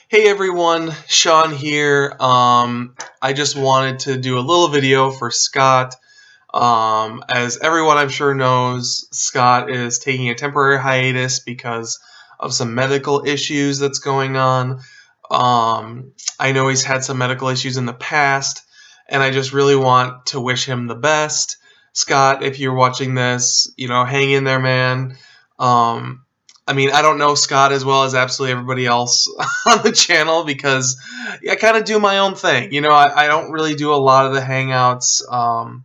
Hey everyone, Sean here. I just wanted to do a little video for Scott. As everyone I'm sure knows, Scott is taking a temporary hiatus because of some medical issues that's going on. I know he's had some medical issues in the past, and I just really want to wish him the best. Scott, if you're watching this, hang in there, man. I don't know Scott as well as absolutely everybody else on the channel because I kind of do my own thing. I don't really do a lot of the hangouts. I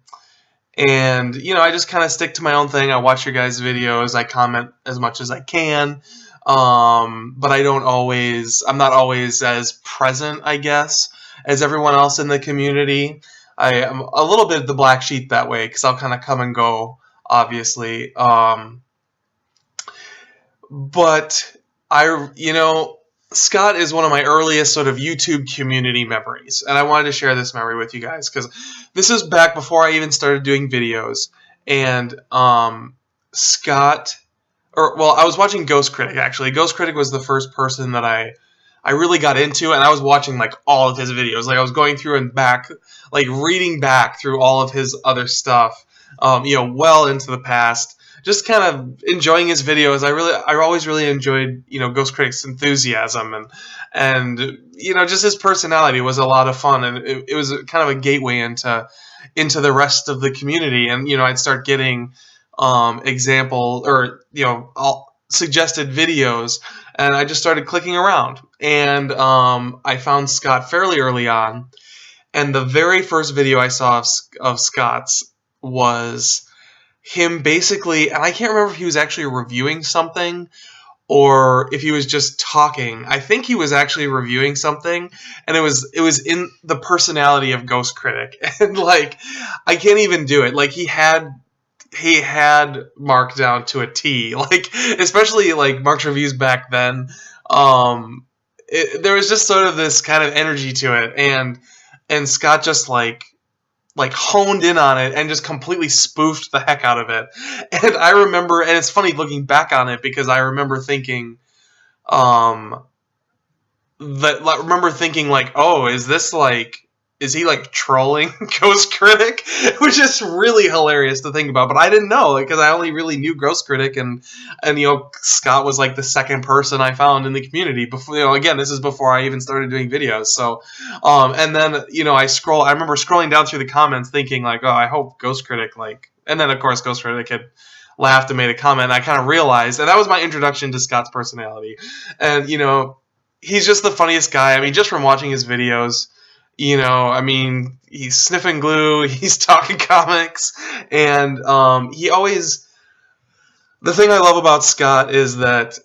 just kind of stick to my own thing. I watch your guys' videos. I comment as much as I can. But I'm not always as present, I guess, as everyone else in the community. I am a little bit the black sheep that way because I'll kind of come and go, obviously. But Scott is one of my earliest sort of YouTube community memories, and I wanted to share this memory with you guys because this is back before I even started doing videos. And I was watching Ghost Critic actually. Ghost Critic was the first person that I really got into, and I was watching like all of his videos. Like I was going through and back, like reading back through all of his other stuff, well into the past. Just kind of enjoying his videos. I always really enjoyed, Ghost Critic's enthusiasm and just his personality was a lot of fun, and it was kind of a gateway into the rest of the community. And I'd start getting suggested videos, and I just started clicking around, and I found Scott fairly early on, and the very first video I saw of Scott's was him basically, and I can't remember if he was actually reviewing something or if he was just talking. I think he was actually reviewing something, and it was in the personality of Ghost Critic, and like I can't even do it. Like he had Mark down to a T, like especially like Mark's reviews back then. There was just sort of this kind of energy to it, and Scott just like honed in on it and just completely spoofed the heck out of it. And I remember, and it's funny looking back on it because I remember thinking, oh, is he like trolling Ghost Critic? Which is really hilarious to think about, but I didn't know because I only really knew Ghost Critic, and Scott was like the second person I found in the community before. Again, this is before I even started doing videos. So, and then I remember scrolling down through the comments thinking like, oh, I hope Ghost Critic and then of course Ghost Critic had laughed and made a comment. And I kind of realized, and that was my introduction to Scott's personality, and he's just the funniest guy. I mean, just from watching his videos. He's sniffing glue, he's talking comics, and the thing I love about Scott is that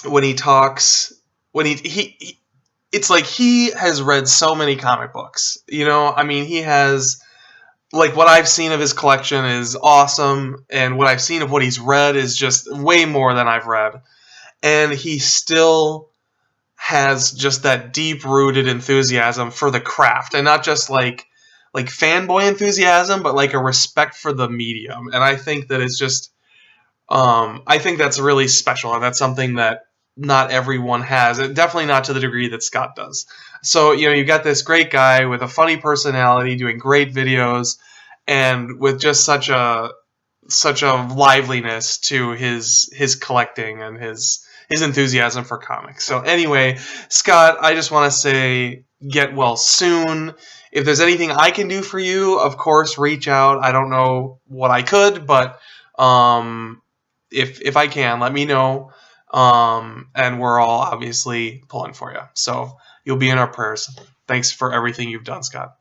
when he talks, it's like he has read so many comic books. He has, like, what I've seen of his collection is awesome, and what I've seen of what he's read is just way more than I've read, and he still has just that deep-rooted enthusiasm for the craft, and not just like fanboy enthusiasm, but like a respect for the medium. And I think that it's just, I think that's really special, and that's something that not everyone has. Definitely not to the degree that Scott does. So you got this great guy with a funny personality, doing great videos, and with just such a liveliness to his collecting and his enthusiasm for comics. So anyway, Scott, I just want to say get well soon. If there's anything I can do for you, of course, reach out. I don't know what I could, but if I can, let me know. And we're all obviously pulling for you. So you'll be in our prayers. Thanks for everything you've done, Scott.